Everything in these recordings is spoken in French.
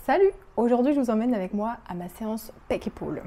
Salut! Aujourd'hui je vous emmène avec moi à ma séance pec-épaule.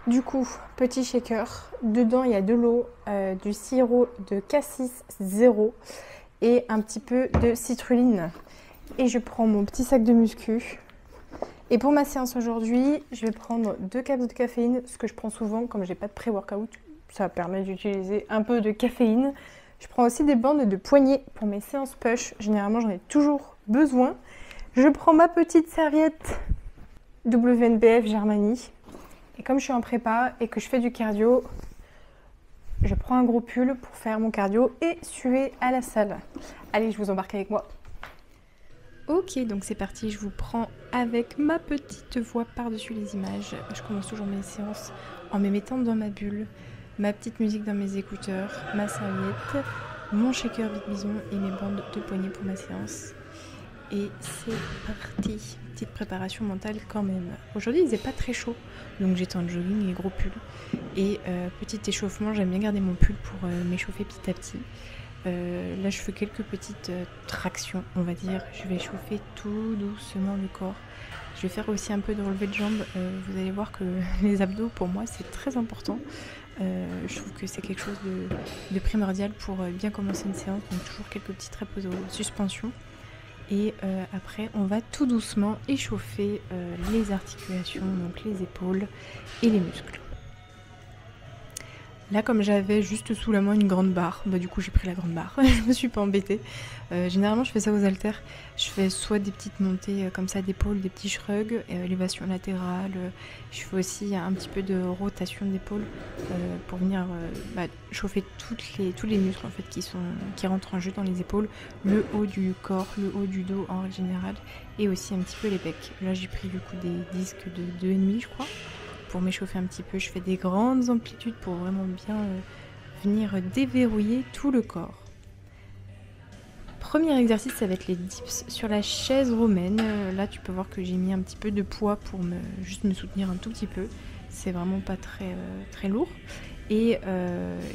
Du coup, petit shaker, dedans il y a de l'eau, du sirop de cassis 0 et un petit peu de citrulline. Et je prends mon petit sac de muscu. Et pour ma séance aujourd'hui, je vais prendre 2 capsules de caféine, ce que je prends souvent comme j'ai pas de pré-workout. Ça permet d'utiliser un peu de caféine. Je prends aussi des bandes de poignets pour mes séances push. Généralement, j'en ai toujours besoin. Je prends ma petite serviette WNBF Germany. Et comme je suis en prépa et que je fais du cardio, je prends un gros pull pour faire mon cardio et suer à la salle. Allez, je vous embarque avec moi. Ok, donc c'est parti, je vous prends avec ma petite voix par-dessus les images. Je commence toujours mes séances en me mettant dans ma bulle, ma petite musique dans mes écouteurs, ma serviette, mon shaker vite bison et mes bandes de poignets pour ma séance. Et c'est parti, petite préparation mentale quand même. Aujourd'hui il faisait pas très chaud, donc j'étais en jogging et gros pull. Et petit échauffement, j'aime bien garder mon pull pour m'échauffer petit à petit. Là je fais quelques petites tractions, on va dire. Je vais échauffer tout doucement le corps. Je vais faire aussi un peu de relevé de jambes. Vous allez voir que les abdos pour moi c'est très important. Je trouve que c'est quelque chose de primordial pour bien commencer une séance. Donc toujours quelques petites reps aux suspensions. Et après, on va tout doucement échauffer les articulations, donc les épaules et les muscles. Là, comme j'avais juste sous la main une grande barre, du coup j'ai pris la grande barre, je me suis pas embêtée. Généralement, je fais ça aux haltères. Je fais soit des petites montées comme ça d'épaule, des petits shrugs, élévation latérale. Je fais aussi un petit peu de rotation d'épaule pour venir chauffer tous les muscles en fait qui rentrent en jeu dans les épaules, le haut du corps, le haut du dos en règle générale, et aussi un petit peu les pecs. Là, j'ai pris du coup des disques de 2,5 je crois. Pour m'échauffer un petit peu, je fais des grandes amplitudes pour vraiment bien venir déverrouiller tout le corps. Premier exercice, ça va être les dips sur la chaise romaine. Là, tu peux voir que j'ai mis un petit peu de poids pour juste me soutenir un tout petit peu. C'est vraiment pas très lourd. Et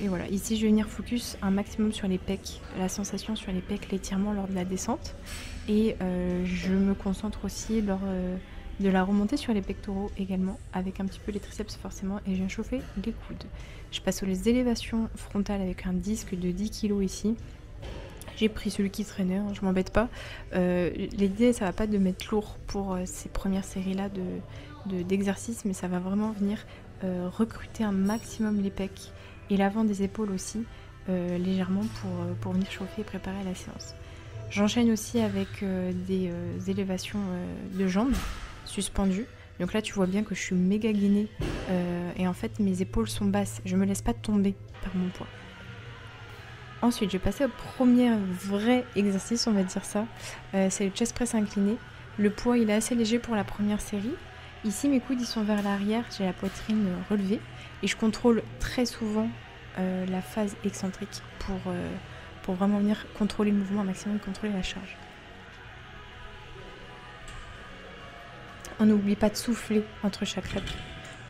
voilà, ici je vais venir focus un maximum sur les pecs, la sensation sur les pecs, l'étirement lors de la descente. Et je me concentre aussi lors de la remontée sur les pectoraux également, avec un petit peu les triceps forcément, et je viens chauffer les coudes. Je passe aux élévations frontales avec un disque de 10 kg ici. J'ai pris celui qui traînait, je m'embête pas. L'idée, ça va pas de mettre lourd pour ces premières séries-là d'exercices, mais ça va vraiment venir recruter un maximum les pecs et l'avant des épaules aussi, légèrement pour venir chauffer et préparer la séance. J'enchaîne aussi avec des élévations de jambes suspendues. Donc là tu vois bien que je suis méga gainée et en fait mes épaules sont basses. Je me laisse pas tomber par mon poids. Ensuite je vais passer au premier vrai exercice, on va dire ça. C'est le chest press incliné. Le poids il est assez léger pour la première série. Ici mes coudes ils sont vers l'arrière, j'ai la poitrine relevée et je contrôle très souvent la phase excentrique pour vraiment venir contrôler le mouvement un maximum, contrôler la charge. On n'oublie pas de souffler entre chaque rep.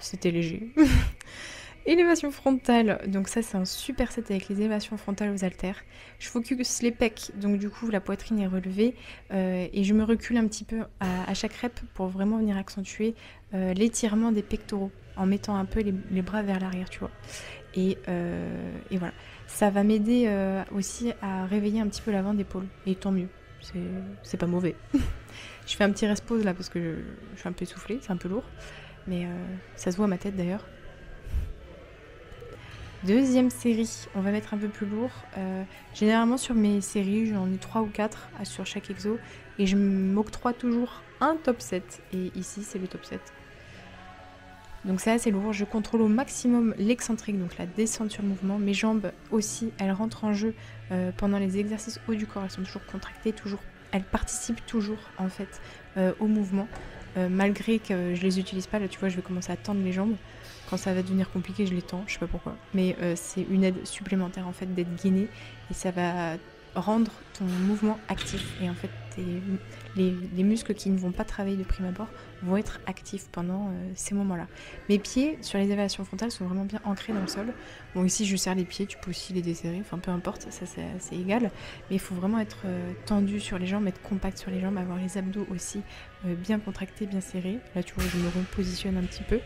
C'était léger. Élévation frontale, donc ça c'est un super set avec les élévations frontales aux haltères. Je focus les pecs, donc du coup la poitrine est relevée et je me recule un petit peu à chaque rep pour vraiment venir accentuer l'étirement des pectoraux en mettant un peu les bras vers l'arrière, tu vois. Et voilà, ça va m'aider aussi à réveiller un petit peu l'avant d'épaule, et tant mieux, c'est pas mauvais. Je fais un petit rest pause là parce que je suis un peu essoufflée, c'est un peu lourd, mais ça se voit à ma tête d'ailleurs. Deuxième série, on va mettre un peu plus lourd. Généralement sur mes séries, j'en ai 3 ou 4 sur chaque exo, et je m'octroie toujours un top 7, et ici c'est le top 7. Donc c'est assez lourd. Je contrôle au maximum l'excentrique, donc la descente sur le mouvement. Mes jambes aussi, elles rentrent en jeu pendant les exercices haut du corps. Elles sont toujours contractées, elles participent toujours en fait au mouvement. Malgré que je les utilise pas, là tu vois, je vais commencer à tendre les jambes. Quand ça va devenir compliqué, je les tends, je sais pas pourquoi. Mais c'est une aide supplémentaire en fait d'être gainé et ça va rendre ton mouvement actif. Et en fait, les muscles qui ne vont pas travailler de prime abord vont être actifs pendant ces moments-là. Mes pieds sur les élévations frontales sont vraiment bien ancrés dans le sol. Bon, ici je serre les pieds, tu peux aussi les desserrer, enfin peu importe, ça c'est égal. Mais il faut vraiment être tendu sur les jambes, être compact sur les jambes, avoir les abdos aussi bien contractés, bien serrés. Là tu vois, je me repositionne un petit peu.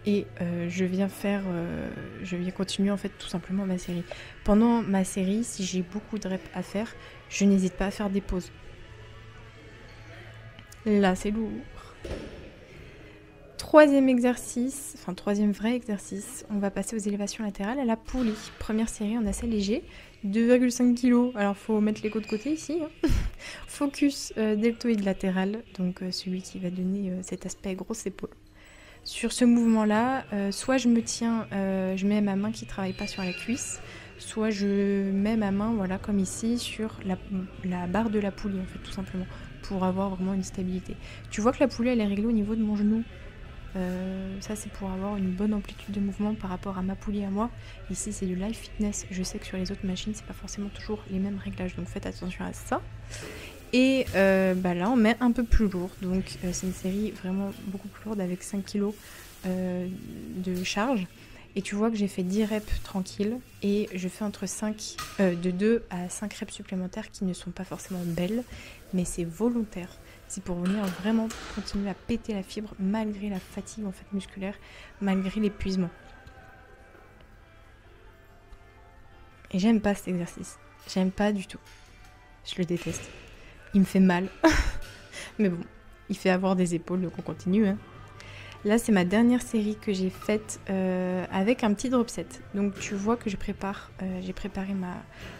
Et je viens continuer en fait tout simplement ma série. Pendant ma série, si j'ai beaucoup de reps à faire, je n'hésite pas à faire des pauses. Là c'est lourd. Troisième vrai exercice, on va passer aux élévations latérales à la poulie. Première série en assez léger, 2,5 kg. Alors faut mettre les côtes de côté ici. Hein. Focus deltoïde latéral, donc celui qui va donner cet aspect grosse épaule. Sur ce mouvement-là, soit je me tiens, je mets ma main qui ne travaille pas sur la cuisse, soit je mets ma main, voilà, comme ici, sur la barre de la poulie, en fait, tout simplement, pour avoir vraiment une stabilité. Tu vois que la poulie, elle est réglée au niveau de mon genou. Ça, c'est pour avoir une bonne amplitude de mouvement par rapport à ma poulie à moi. Ici, c'est du live fitness. Je sais que sur les autres machines, c'est pas forcément toujours les mêmes réglages, donc faites attention à ça. Et là on met un peu plus lourd, donc c'est une série vraiment beaucoup plus lourde avec 5 kg de charge. Et tu vois que j'ai fait 10 reps tranquille et je fais de 2 à 5 reps supplémentaires qui ne sont pas forcément belles, mais c'est volontaire. C'est pour venir vraiment continuer à péter la fibre malgré la fatigue en fait musculaire, malgré l'épuisement. Et j'aime pas cet exercice, j'aime pas du tout, je le déteste. Il me fait mal, mais bon, il fait avoir des épaules, donc on continue. Hein. Là, c'est ma dernière série que j'ai faite avec un petit drop set. Donc tu vois que j'ai préparé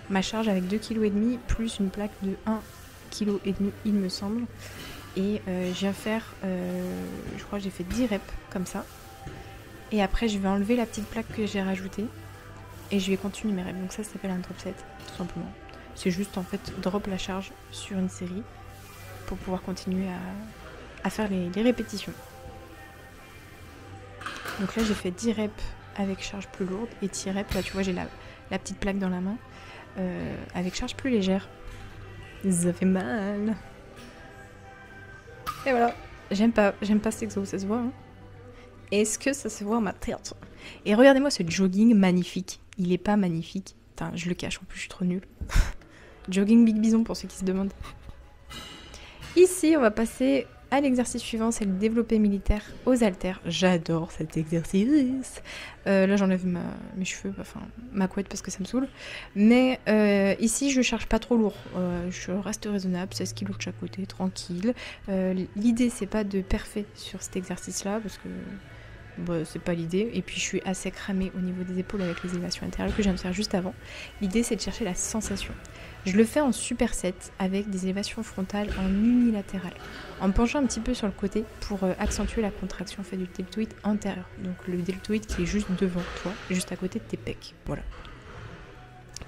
ma charge avec 2,5 kg plus une plaque de 1,5 kg, il me semble. Et je viens faire, je crois que j'ai fait 10 reps comme ça. Et après, je vais enlever la petite plaque que j'ai rajoutée et je vais continuer mes reps. Donc ça s'appelle un drop set, tout simplement. C'est juste en fait drop la charge sur une série pour pouvoir continuer à faire les répétitions. Donc là j'ai fait 10 reps avec charge plus lourde et 10 reps, là tu vois j'ai la petite plaque dans la main avec charge plus légère. Ça fait mal. Et voilà, j'aime pas cet exo, ça se voit. Hein. Est-ce que ça se voit ma tête? Et regardez-moi ce jogging magnifique. Il est pas magnifique. Putain, je le cache en plus, je suis trop nulle. Jogging Big Bison pour ceux qui se demandent. Ici, on va passer à l'exercice suivant, c'est le développé militaire aux haltères. J'adore cet exercice. Là, j'enlève mes cheveux, enfin ma couette parce que ça me saoule. Mais ici, je charge pas trop lourd. Je reste raisonnable, 16 kg de chaque côté, tranquille. L'idée, c'est pas de parfait sur cet exercice-là parce que c'est pas l'idée. Et puis, je suis assez cramée au niveau des épaules avec les élévations intérieures que je viens de faire juste avant. L'idée, c'est de chercher la sensation. Je le fais en superset avec des élévations frontales en unilatéral, en penchant un petit peu sur le côté pour accentuer la contraction en fait, du deltoïde antérieur. Donc le deltoïde qui est juste devant toi, juste à côté de tes pecs. Voilà.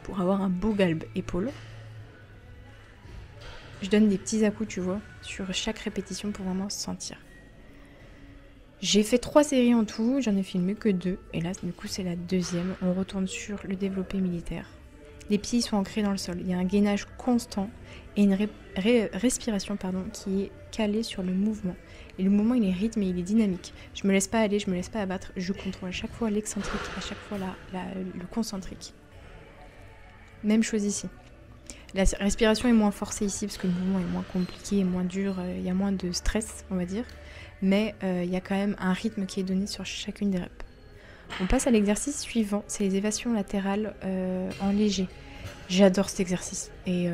Pour avoir un beau galbe épaule. Je donne des petits à-coups, tu vois, sur chaque répétition pour vraiment sentir. J'ai fait 3 séries en tout, j'en ai filmé que 2. Et là, du coup, c'est la deuxième. On retourne sur le développé militaire. Les pieds sont ancrés dans le sol. Il y a un gainage constant et une respiration qui est calée sur le mouvement. Et le mouvement, il est rythmé, il est dynamique. Je me laisse pas aller, je me laisse pas abattre. Je contrôle à chaque fois l'excentrique, à chaque fois le concentrique. Même chose ici. La respiration est moins forcée ici parce que le mouvement est moins compliqué, moins dur. Il y a moins de stress, on va dire. Mais il y a quand même un rythme qui est donné sur chacune des reps. On passe à l'exercice suivant, c'est les élévations latérales en léger. J'adore cet exercice et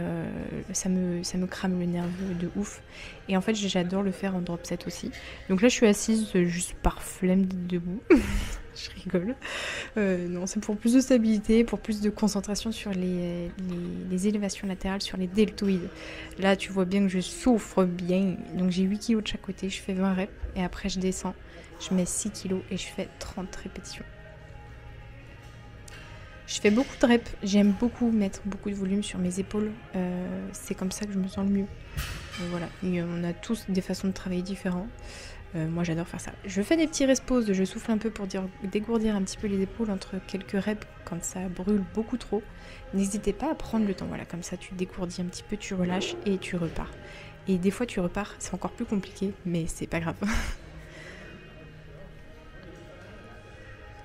ça me crame le nerveux de ouf. Et en fait, j'adore le faire en drop set aussi. Donc là, je suis assise juste par flemme d'être debout. Je rigole. Non, c'est pour plus de stabilité, pour plus de concentration sur les élévations latérales, sur les deltoïdes. Là, tu vois bien que je souffre bien. Donc j'ai 8 kg de chaque côté, je fais 20 reps et après je descends. je mets 6 kilos et je fais 30 répétitions. Je fais beaucoup de reps, j'aime beaucoup mettre beaucoup de volume sur mes épaules, c'est comme ça que je me sens le mieux. Voilà, et on a tous des façons de travailler différentes. Moi j'adore faire ça. Je fais des petits respos, je souffle un peu pour dégourdir un petit peu les épaules entre quelques reps quand ça brûle beaucoup trop. N'hésitez pas à prendre le temps, voilà, comme ça tu dégourdis un petit peu, tu relâches et tu repars. Et des fois tu repars, c'est encore plus compliqué, mais c'est pas grave.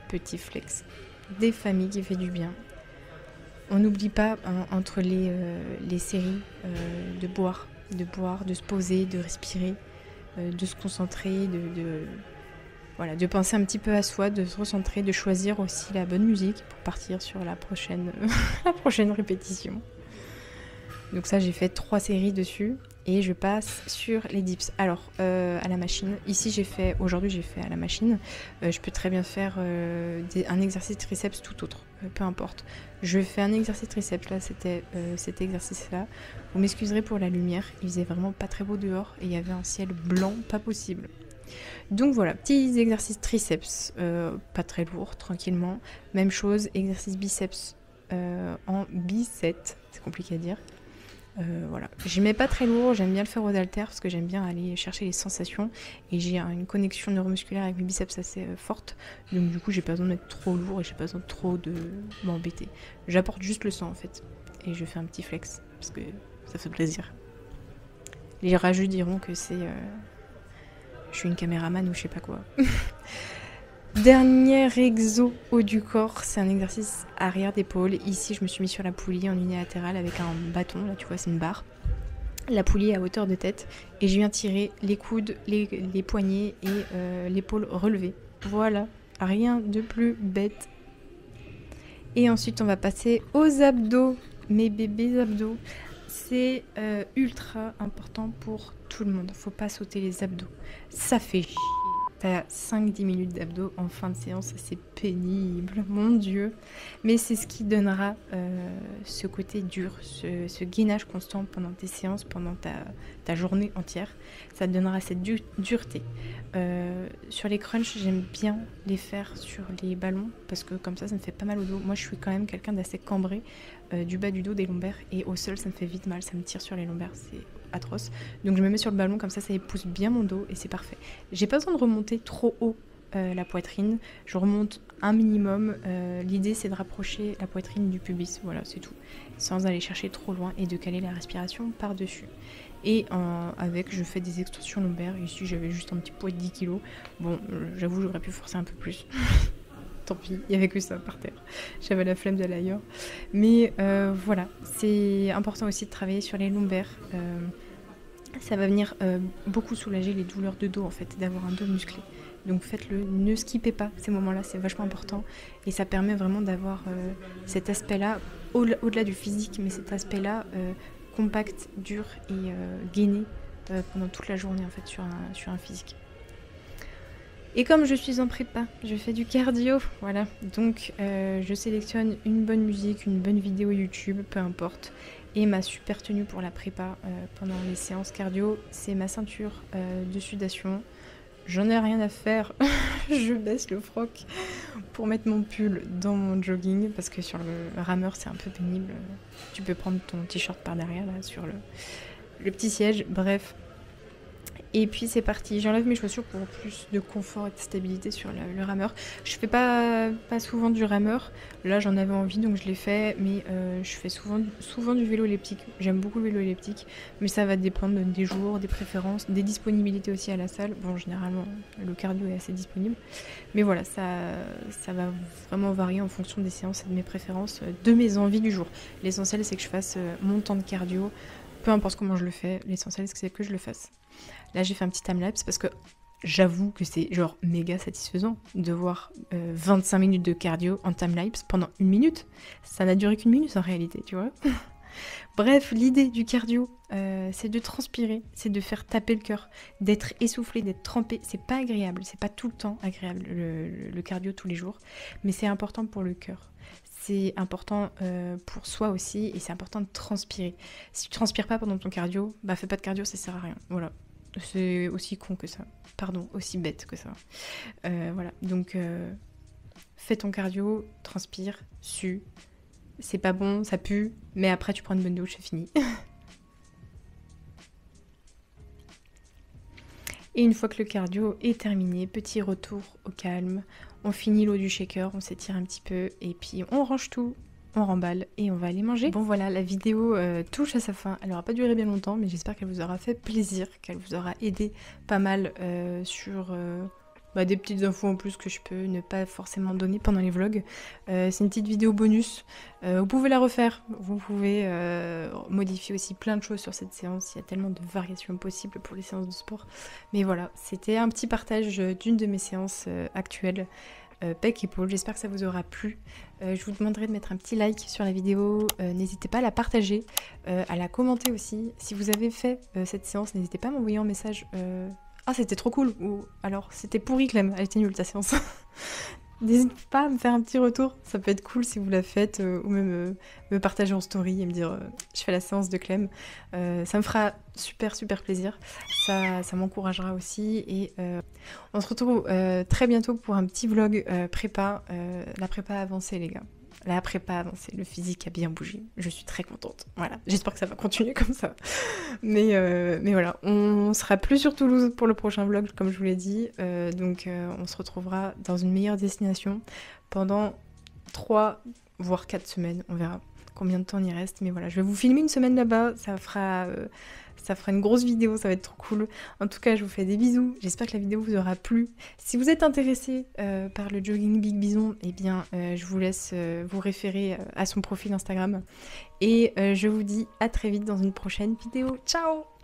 Petit flex. Des familles qui fait du bien. On n'oublie pas entre les séries de boire, de se poser, de respirer, de se concentrer, voilà, de penser un petit peu à soi, de se recentrer, de choisir aussi la bonne musique pour partir sur la prochaine, la prochaine répétition. Donc ça, j'ai fait 3 séries dessus et je passe sur les dips. Alors, à la machine, ici aujourd'hui j'ai fait à la machine. Je peux très bien faire un exercice triceps tout autre, peu importe. Je fais un exercice triceps, là c'était cet exercice-là. Vous m'excuserez pour la lumière, il faisait vraiment pas très beau dehors et il y avait un ciel blanc, pas possible. Donc voilà, petits exercices triceps, pas très lourds, tranquillement. Même chose, exercice biceps en biceps, c'est compliqué à dire. Voilà, je mets pas très lourd, j'aime bien le faire aux haltères parce que j'aime bien aller chercher les sensations et j'ai une connexion neuromusculaire avec mes biceps assez forte, donc du coup j'ai pas besoin de mettre trop lourd et j'ai pas besoin de trop de m'embêter. J'apporte juste le sang en fait et je fais un petit flex parce que ça fait plaisir. Les rageux diront que c'est je suis une caméraman ou je sais pas quoi. Dernier exo haut du corps, c'est un exercice arrière d'épaule. Ici, je me suis mis sur la poulie en unilatérale avec un bâton. Là, tu vois, c'est une barre. La poulie est à hauteur de tête. Et je viens tirer les coudes, les poignets et l'épaule relevée. Voilà, rien de plus bête. Et ensuite, on va passer aux abdos. Mes bébés abdos. C'est ultra important pour tout le monde. Faut pas sauter les abdos. Ça fait chier. T'as 5-10 minutes d'abdos en fin de séance, c'est pénible, mon Dieu. Mais c'est ce qui donnera ce côté dur, ce gainage constant pendant tes séances, pendant ta journée entière. Ça te donnera cette dureté. Sur les crunchs, j'aime bien les faire sur les ballons parce que comme ça me fait pas mal au dos. Moi, je suis quand même quelqu'un d'assez cambré du bas du dos, des lombaires. Et au sol, ça me fait vite mal, ça me tire sur les lombaires, c'est atroce. Donc je me mets sur le ballon, comme ça épouse bien mon dos et c'est parfait. J'ai pas besoin de remonter trop haut la poitrine, je remonte un minimum. L'idée c'est de rapprocher la poitrine du pubis, voilà, c'est tout, sans aller chercher trop loin et de caler la respiration par-dessus. Et avec, je fais des extensions lombaires. Ici j'avais juste un petit poids de 10 kg. Bon, j'avoue, j'aurais pu forcer un peu plus. Tant pis, il n'y avait que ça par terre. J'avais la flemme d'aller ailleurs. Mais voilà, c'est important aussi de travailler sur les lombaires. Ça va venir beaucoup soulager les douleurs de dos en fait, d'avoir un dos musclé. Donc faites-le, ne skippez pas ces moments-là, c'est vachement important. Et ça permet vraiment d'avoir cet aspect-là, au-delà du physique, mais cet aspect-là compact, dur et gainé pendant toute la journée en fait sur un physique. Et comme je suis en prépa, je fais du cardio, voilà. Donc je sélectionne une bonne musique, une bonne vidéo YouTube, peu importe. Et ma super tenue pour la prépa pendant les séances cardio, c'est ma ceinture de sudation. J'en ai rien à faire, je baisse le froc pour mettre mon pull dans mon jogging parce que sur le rameur c'est un peu pénible. Tu peux prendre ton t-shirt par derrière là sur le petit siège, bref. Et puis c'est parti, j'enlève mes chaussures pour plus de confort et de stabilité sur le rameur. Je fais pas souvent du rameur, là j'en avais envie donc je l'ai fait, mais je fais souvent du vélo elliptique. J'aime beaucoup le vélo elliptique, mais ça va dépendre des jours, des préférences, des disponibilités aussi à la salle. Bon, généralement le cardio est assez disponible, mais voilà, ça va vraiment varier en fonction des séances et de mes préférences, de mes envies du jour. L'essentiel c'est que je fasse mon temps de cardio, peu importe comment je le fais, l'essentiel c'est que je le fasse. Là j'ai fait un petit timelapse parce que j'avoue que c'est genre méga satisfaisant de voir 25 minutes de cardio en timelapse pendant 1 minute. Ça n'a duré qu'1 minute en réalité, tu vois. Bref, l'idée du cardio, c'est de transpirer, c'est de faire taper le cœur, d'être essoufflé, d'être trempé. C'est pas agréable, c'est pas tout le temps agréable le cardio tous les jours, mais c'est important pour le cœur. C'est important pour soi aussi et c'est important de transpirer. Si tu transpires pas pendant ton cardio, bah fais pas de cardio, ça sert à rien. Voilà. C'est aussi con que ça. Pardon, aussi bête que ça. Voilà, donc fais ton cardio, transpire, sue. C'est pas bon, ça pue, mais après tu prends une bonne douche, c'est fini. Et une fois que le cardio est terminé, petit retour au calme. On finit l'eau du shaker, on s'étire un petit peu et puis on range tout. On remballe et on va aller manger. Bon voilà, la vidéo touche à sa fin. Elle n'aura pas duré bien longtemps, mais j'espère qu'elle vous aura fait plaisir, qu'elle vous aura aidé pas mal sur des petites infos en plus que je peux ne pas forcément donner pendant les vlogs. C'est une petite vidéo bonus. Vous pouvez la refaire. Vous pouvez modifier aussi plein de choses sur cette séance. Il y a tellement de variations possibles pour les séances de sport. Mais voilà, c'était un petit partage d'une de mes séances actuelles. Pec épaule, j'espère que ça vous aura plu. Je vous demanderai de mettre un petit like sur la vidéo, n'hésitez pas à la partager, à la commenter aussi. Si vous avez fait cette séance, n'hésitez pas à m'envoyer un message. Ah c'était trop cool, ou alors c'était pourri Clem, elle était nulle ta séance. N'hésitez pas à me faire un petit retour, ça peut être cool si vous la faites, ou même me partager en story et me dire je fais la séance de Clem. Ça me fera super plaisir, ça m'encouragera aussi et on se retrouve très bientôt pour un petit vlog prépa, la prépa avancée les gars. La prépa avancée, le physique a bien bougé, je suis très contente, voilà, j'espère que ça va continuer comme ça. Mais voilà, on sera plus sur Toulouse pour le prochain vlog comme je vous l'ai dit, donc on se retrouvera dans une meilleure destination pendant 3 voire 4 semaines, on verra combien de temps on y reste, mais voilà, je vais vous filmer une semaine là-bas, ça fera une grosse vidéo, ça va être trop cool. En tout cas, je vous fais des bisous, j'espère que la vidéo vous aura plu. Si vous êtes intéressé par le jogging Big Bison, eh bien, je vous laisse vous référer à son profil Instagram. Et je vous dis à très vite dans une prochaine vidéo. Ciao!